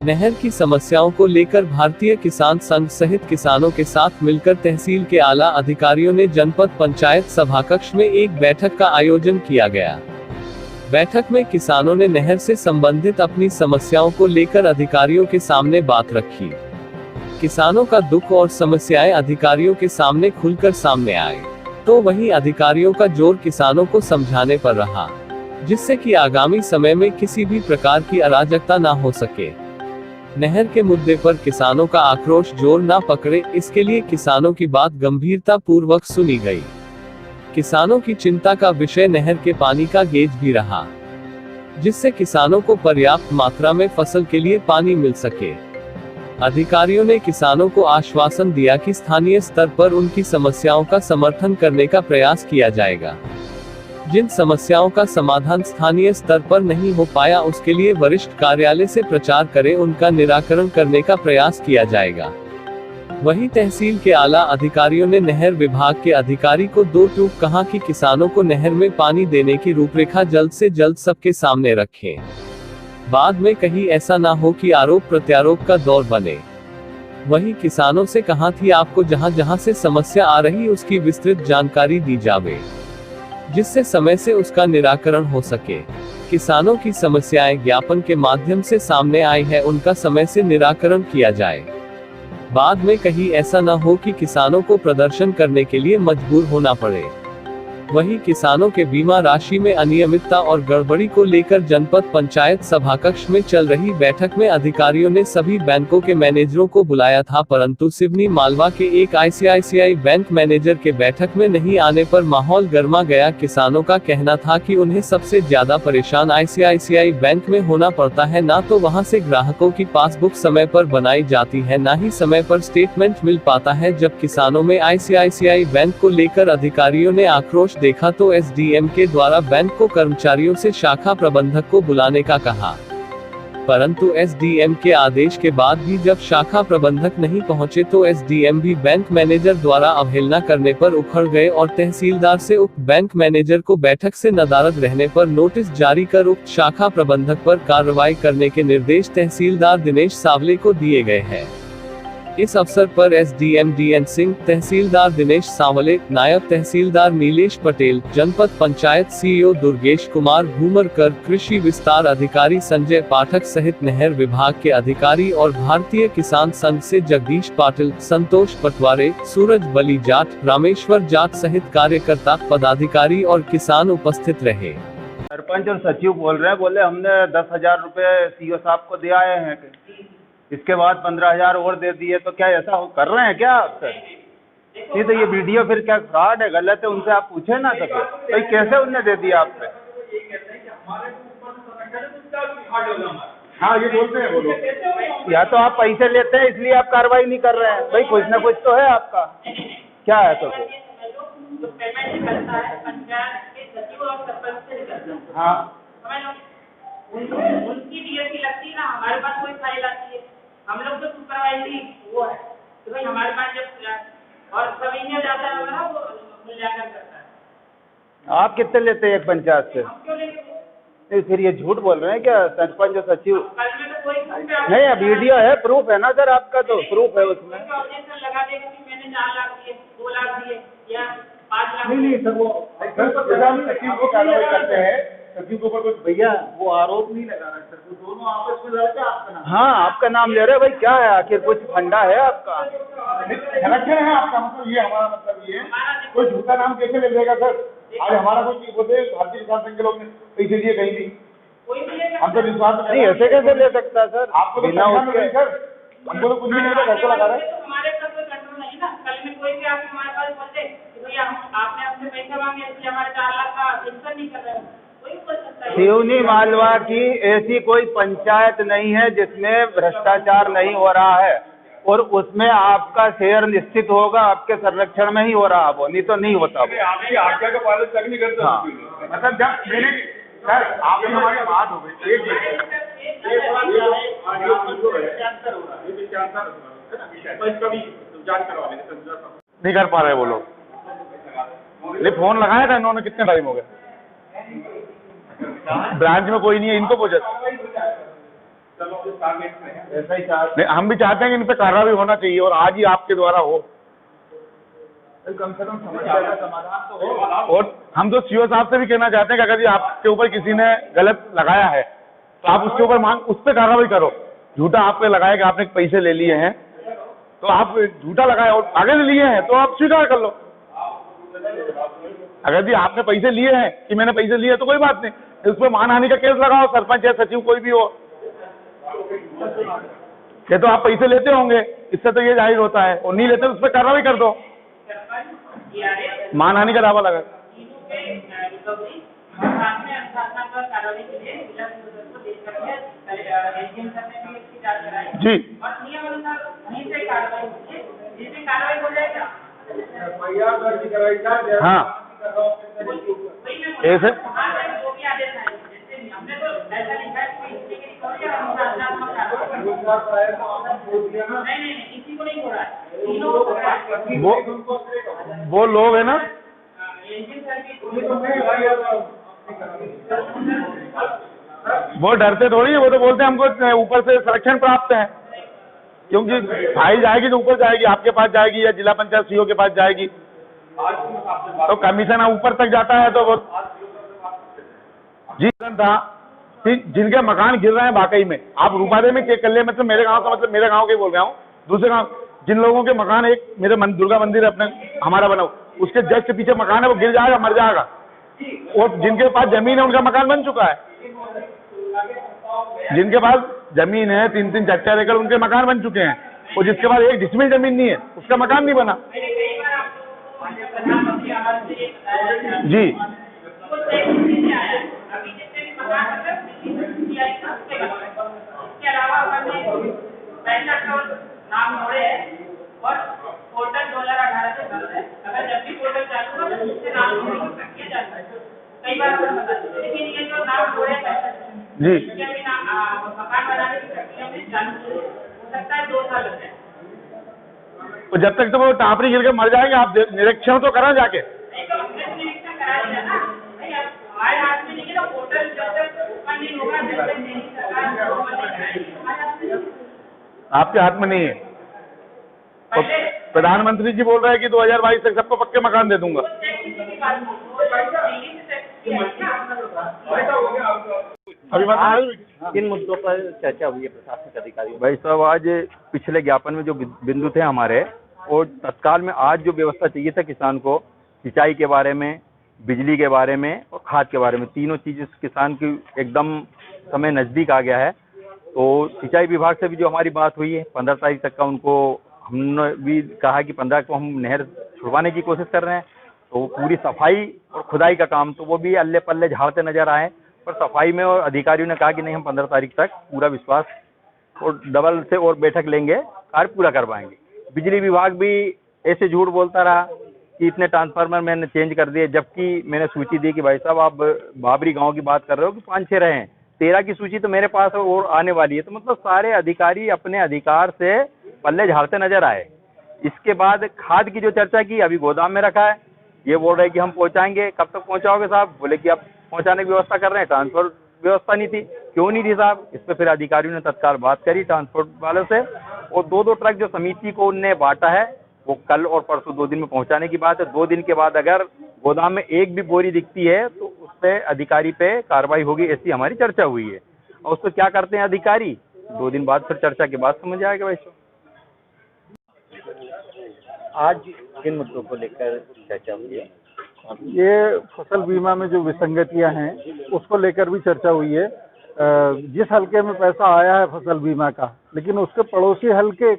नहर की समस्याओं को लेकर भारतीय किसान संघ सहित किसानों के साथ मिलकर तहसील के आला अधिकारियों ने जनपद पंचायत सभाकक्ष में एक बैठक का आयोजन किया गया। बैठक में किसानों ने नहर से संबंधित अपनी समस्याओं को लेकर अधिकारियों के सामने बात रखी। किसानों का दुख और समस्याएं अधिकारियों के सामने खुलकर सामने आए, तो वहीं अधिकारियों का जोर किसानों को समझाने पर रहा, जिससे कि आगामी समय में किसी भी प्रकार की अराजकता ना हो सके। नहर के मुद्दे पर किसानों का आक्रोश जोर ना पकड़े, इसके लिए किसानों की बात गंभीरता पूर्वक सुनी गई। किसानों की चिंता का विषय नहर के पानी का गेज भी रहा, जिससे किसानों को पर्याप्त मात्रा में फसल के लिए पानी मिल सके। अधिकारियों ने किसानों को आश्वासन दिया कि स्थानीय स्तर पर उनकी समस्याओं का समर्थन करने का प्रयास किया जाएगा। जिन समस्याओं का समाधान स्थानीय स्तर पर नहीं हो पाया, उसके लिए वरिष्ठ कार्यालय से प्रचार करें, उनका निराकरण करने का प्रयास किया जाएगा। वहीं तहसील के आला अधिकारियों ने नहर विभाग के अधिकारी को दो टूक कहा कि किसानों को नहर में पानी देने की रूपरेखा जल्द से जल्द सबके सामने रखें। बाद में कहीं ऐसा ना हो कि आरोप प्रत्यारोप का दौर बने। वहीं किसानों से कहा थी आपको जहां जहां से समस्या आ रही उसकी विस्तृत जानकारी दी जावे, जिससे समय से उसका निराकरण हो सके। किसानों की समस्याएं ज्ञापन के माध्यम से सामने आई है, उनका समय से निराकरण किया जाए। बाद में कहीं ऐसा न हो कि किसानों को प्रदर्शन करने के लिए मजबूर होना पड़े। वहीं किसानों के बीमा राशि में अनियमितता और गड़बड़ी को लेकर जनपद पंचायत सभाकक्ष में चल रही बैठक में अधिकारियों ने सभी बैंकों के मैनेजरों को बुलाया था, परंतु सिवनी मालवा के एक आईसीआईसीआई बैंक मैनेजर के बैठक में नहीं आने पर माहौल गर्मा गया। किसानों का कहना था कि उन्हें सबसे ज्यादा परेशान आईसीआईसीआई बैंक में होना पड़ता है, ना तो वहां से ग्राहकों की पासबुक समय पर बनाई जाती है, ना ही समय पर स्टेटमेंट मिल पाता है। जब किसानों में आईसीआईसीआई बैंक को लेकर अधिकारियों ने आक्रोश देखा तो एसडीएम के द्वारा बैंक को कर्मचारियों से शाखा प्रबंधक को बुलाने का कहा, परंतु एसडीएम के आदेश के बाद भी जब शाखा प्रबंधक नहीं पहुंचे तो एसडीएम भी बैंक मैनेजर द्वारा अवहेलना करने पर उखड़ गए और तहसीलदार से उक्त बैंक मैनेजर को बैठक से नदारद रहने पर नोटिस जारी कर उक्त शाखा प्रबंधक पर कार्रवाई करने के निर्देश तहसीलदार दिनेश सावले को दिए गए हैं। इस अवसर पर एसडीएम डीएन सिंह, तहसीलदार दिनेश सावले, नायब तहसीलदार नीलेश पटेल, जनपद पंचायत सीईओ दुर्गेश कुमार भूमरकर, कृषि विस्तार अधिकारी संजय पाठक सहित नहर विभाग के अधिकारी और भारतीय किसान संघ से जगदीश पाटिल, संतोष पटवारे, सूरज बली जाट, रामेश्वर जाट सहित कार्यकर्ता, पदाधिकारी और किसान उपस्थित रहे। सरपंच और सचिव बोल रहे हैं, बोले हमने 10,000 रुपए सीओ साहब को दे आए हैं, इसके बाद 15,000 और दे दिए, तो क्या ऐसा कर रहे हैं क्या आप सर? नहीं तो ये वीडियो फिर क्या फ्रॉड है, गलत है, उनसे आप पूछे ना सके भाई कैसे उनने दे दिया आप पे? हाँ ये बोलते हैं वो लोग, या तो आप पैसे लेते हैं इसलिए आप कार्रवाई नहीं कर रहे हैं भाई, कुछ ना कुछ तो है आपका, क्या है तो फिर? हाँ उनकी डीएससी लगती है ना, हमारे पास कोई फाइल आती है, हम लोग तो सुपरवाइजरी वो है तो भाई हमारे पास जब और कमीशन जाता है ना वो मूल्यांकन करता है। आप कितने लेते हैं एक पंचायत से? नहीं फिर ये झूठ बोल रहे हैं क्या सरपंच और सचिव? नहीं वीडियो है, प्रूफ है ना सर, आपका तो प्रूफ है उसमें। लगा देगा कि मैंने 4 लाख दिए, 2 लाख दिए या 5 लाख। नहीं सर वो सचिव को कार्रवाई करते हैं, सचिव के ऊपर कुछ भैया वो आरोप नहीं लगा रहे सर, वो दोनों आपस में लड़ते आपका नाम। हाँ आपका नाम ले रहे भाई, क्या है आखिर कुछ फंडा है आपका? संरक्षण है आपका, मतलब ये हमारा मतलब ये कोई झूठा नाम कैसे ले लेगा सर? आज हमारा कोई बोलते भारतीय किसान संघ के लोग ने पैसे दिए कहीं भी, हम तो विश्वास नहीं, ऐसे कैसे ले सकता है सर? आपको बिना उसके सर हमको तो कुछ भी नहीं घर को लगा रहे। हमारे ऊपर कोई कंट्रोल नहीं ना, कल में कोई भी आके हमारे पास बोलते कि भैया आपने हमसे पैसे मांगे इसलिए हमारे 4 लाख का पेंशन नहीं कर रहे हैं, सिवनी मालवा की ऐसी कोई पंचायत नहीं है जिसमें भ्रष्टाचार नहीं हो रहा है, और उसमें आपका शेयर निश्चित होगा, आपके संरक्षण में ही हो रहा वो, नहीं तो नहीं होता वो। आपकी आज्ञा का पालन तक नहीं करते। हाँ। मतलब जब मैंने सर आपने हमारी बात हो गई, नहीं कर पा रहे वो लोग, नहीं फोन लगाया था इन्होंने, कितने टाइम हो गए? ब्रांच में कोई नहीं है, इनको पूछा ऐसा ही चाहते नहीं, हम भी चाहते हैं कि इन पे कार्रवाई होना चाहिए और आज ही आपके द्वारा हो। कम से कम समस्या का समाधान तो हो। और हम तो सीओ साहब से भी कहना चाहते हैं कि अगर ये आपके ऊपर किसी ने गलत लगाया है तो आप उसके ऊपर उस पर कार्रवाई करो। झूठा आप पे लगाया कि आपने पैसे ले लिए हैं, तो आप झूठा लगाया और आगे ले लिए हैं तो आप स्वीकार कर लो। अगर जी आपने पैसे लिए हैं कि मैंने पैसे लिए तो कोई बात नहीं, उस पर मानहानि का केस लगाओ, सरपंच या सचिव कोई भी हो। ये तो आप पैसे लेते होंगे, इससे तो ये जाहिर होता है, और नहीं लेते तो उस पर कार्रवाई कर दो, मानहानि का दावा लगा। जी हाँ ऐसे वो लोग है ना, वो डरते थोड़ी है, वो तो बोलते हैं हमको ऊपर से संरक्षण प्राप्त है, क्योंकि फाइल जाएगी तो ऊपर जाएगी, आपके पास जाएगी या जिला पंचायत सीओ के पास जाएगी, तो कमीशन ऊपर तक जाता है। तो वो जी था कि जिनके मकान गिर रहे हैं वाकई में, आप रूपादे में चेक कर ले, मतलब मेरे गांव का, मतलब मेरे गांव के बोल रहा हूँ, दूसरे गांव जिन लोगों के मकान, एक मेरे दुर्गा मंदिर अपने हमारा बना, उसके जस्ट पीछे मकान है, वो गिर जाएगा, मर जाएगा, और जिनके पास जमीन है उनका मकान बन चुका है, जिनके पास जमीन है 3-3, 4-4 एकड़ उनके मकान बन चुके हैं, और जिसके पास 1 डिसमिल जमीन नहीं है उसका मकान नहीं बना। जी नाम जोड़े हैं और पोर्टल 2018 से बंद है। अगर जब भी पोर्टल चालू होगा तो उससे नाम जोड़ने किया जाता है। कई बार आपको बता दें, लेकिन ये जो नाम जोड़े जी मकान बनाने की प्रक्रिया में चालू हो सकता है 2 साल लग जाए। तो जब तक तो वो टापरी गिर के मर जाएंगे, आप निरीक्षण तो करा जाके। नहीं तो निरीक्षण करा दिया ना भाई, हमारे हाथ में नहीं है ना, पोर्टल जब तक ओपन नहीं होगा जब तक नहीं सरकार आपके हाथ में नहीं है। तो प्रधानमंत्री जी बोल रहे हैं कि 2022 तक सबको पक्के मकान दे दूंगा। किन मुद्दों पर चर्चा हुई है प्रशासनिक अधिकारी? भाई साहब, आज पिछले ज्ञापन में जो बिंदु थे हमारे, और तत्काल में आज जो व्यवस्था चाहिए था किसान को, सिंचाई के बारे में, बिजली के बारे में और खाद के बारे में, तीनों चीज़ किसान की एकदम समय नज़दीक आ गया है। तो सिंचाई विभाग से भी जो हमारी बात हुई है 15 तारीख तक का, उनको हमने भी कहा कि 15 को हम नहर छुड़वाने की कोशिश कर रहे हैं। तो पूरी सफाई और खुदाई का काम तो वो भी अल्ले पल्ले झाड़ते नजर आए, पर सफाई में और अधिकारियों ने कहा कि नहीं, हम 15 तारीख तक पूरा विश्वास और डबल से और बैठक लेंगे, कार्य पूरा करवाएंगे। बिजली विभाग भी ऐसे झूठ बोलता रहा कि इतने ट्रांसफार्मर मैंने चेंज कर दिए, जबकि मैंने सूची दी कि भाई साहब आप बाबरी गांव की बात कर रहे हो कि 5-6 रहे हैं, 13 की सूची तो मेरे पास और आने वाली है। तो मतलब सारे अधिकारी अपने अधिकार से पल्ले झाड़ते नजर आए। इसके बाद खाद की जो चर्चा की, अभी गोदाम में रखा है, ये बोल रहे हैं कि हम पहुंचाएंगे। कब तक पहुंचाओगे साहब? बोले कि आप पहुंचाने की व्यवस्था कर रहे हैं, ट्रांसपोर्ट व्यवस्था नहीं थी। क्यों नहीं थी साहब? इस पर फिर अधिकारियों ने तत्काल बात करी ट्रांसपोर्ट वालों से, और 2-2 ट्रक जो समिति को उनने बांटा है वो कल और परसों 2 दिन में पहुंचाने की बात है। 2 दिन के बाद अगर गोदाम में एक भी बोरी दिखती है तो उस पर अधिकारी पे कार्रवाई होगी, ऐसी हमारी चर्चा हुई है। और उसको क्या करते हैं अधिकारी, 2 दिन बाद फिर चर्चा के बाद समझ आएगा। वैसे आज किन मुद्दों को लेकर चर्चा हुई है? ये फसल बीमा में जो विसंगतियां हैं उसको लेकर भी चर्चा हुई है। जिस हलके में पैसा आया है फसल बीमा का, लेकिन उसके पड़ोसी हलके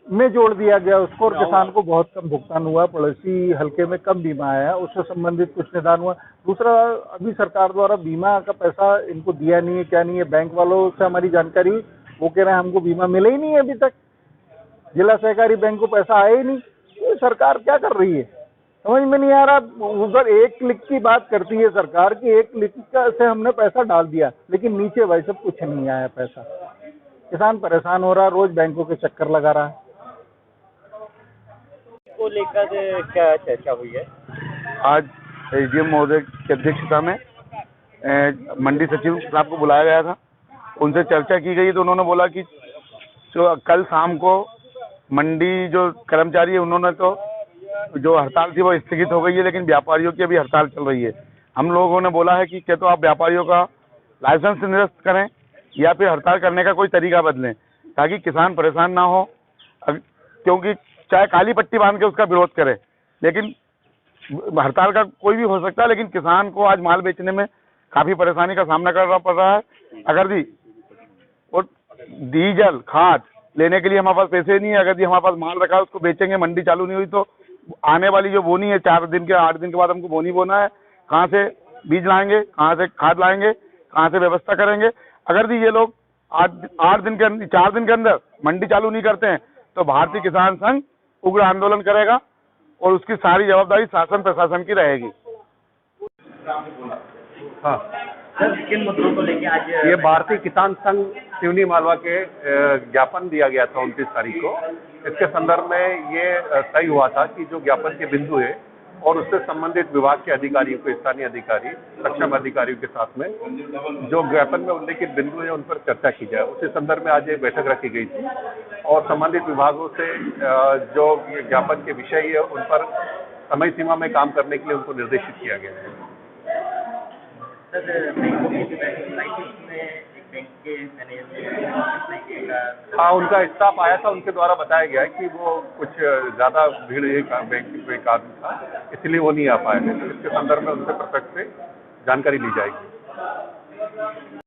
में जोड़ दिया गया उसको, और किसान को बहुत कम भुगतान हुआ। पड़ोसी हलके में कम बीमा आया, उससे संबंधित कुछ निदान हुआ। दूसरा, अभी सरकार द्वारा बीमा का पैसा इनको दिया नहीं है, क्या नहीं है। बैंक वालों से हमारी जानकारी हुई, वो कह रहे हैं हमको बीमा मिला ही नहीं है अभी तक, जिला सहकारी बैंक को पैसा आया ही नहीं। ये सरकार क्या कर रही है समझ में नहीं आ रहा। उधर 1 क्लिक की बात करती है सरकार की, 1 क्लिक से हमने पैसा डाल दिया, लेकिन नीचे भाई सब कुछ नहीं आया पैसा। किसान परेशान हो रहा, रोज बैंकों के चक्कर लगा रहा है। को लेकर क्या चर्चा हुई है? आज एसडीएम महोदय की अध्यक्षता में मंडी सचिव साहब को बुलाया गया था, उनसे चर्चा की गई तो उन्होंने बोला कि जो कल शाम को मंडी जो कर्मचारी है उन्होंने तो जो हड़ताल थी वो स्थगित हो गई है, लेकिन व्यापारियों की अभी हड़ताल चल रही है। हम लोगों ने बोला है कि क्या तो आप व्यापारियों का लाइसेंस निरस्त करें या फिर हड़ताल करने का कोई तरीका बदलें ताकि किसान परेशान ना हो, क्योंकि चाहे काली पट्टी बांध के उसका विरोध करें, लेकिन हड़ताल का कोई भी हो सकता है, लेकिन किसान को आज माल बेचने में काफी परेशानी का सामना करना पड़ रहा है। अगर दी और डीजल खाद लेने के लिए हमारे पास पैसे नहीं है, अगर दी हमारे पास माल रखा है उसको बेचेंगे, मंडी चालू नहीं हुई तो आने वाली जो बोनी है 4 दिन के 8 दिन के बाद हमको बोनी बोना है, कहाँ से बीज लाएंगे, कहाँ से खाद लाएंगे, कहाँ से व्यवस्था करेंगे। अगर दी ये लोग 4 दिन के अंदर मंडी चालू नहीं करते हैं तो भारतीय किसान संघ उग्र आंदोलन करेगा और उसकी सारी जवाबदारी शासन प्रशासन की रहेगी। हाँ, किन मुद्दों को लेके आज ये भारतीय किसान संघ सिवनी मालवा के ज्ञापन दिया गया था 29 तारीख को। इसके संदर्भ में ये तय हुआ था कि जो ज्ञापन के बिंदु है और उससे संबंधित विभाग के अधिकारियों को, स्थानीय अधिकारी, सक्षम अधिकारियों के साथ में जो ज्ञापन में उल्लेखित बिंदु है उन पर चर्चा की जाए। उसी संदर्भ में आज एक बैठक रखी गई थी और संबंधित विभागों से जो ये ज्ञापन के विषय है उन पर समय सीमा में काम करने के लिए उनको निर्देशित किया गया है। हाँ, उनका स्टाफ आया था, उनके द्वारा बताया गया है कि वो कुछ ज़्यादा भीड़ बैंक में एक आदमी था, इसलिए वो नहीं आ पाए थे। इसके संदर्भ में उनसे प्रत्यक्ष से जानकारी ली जाएगी।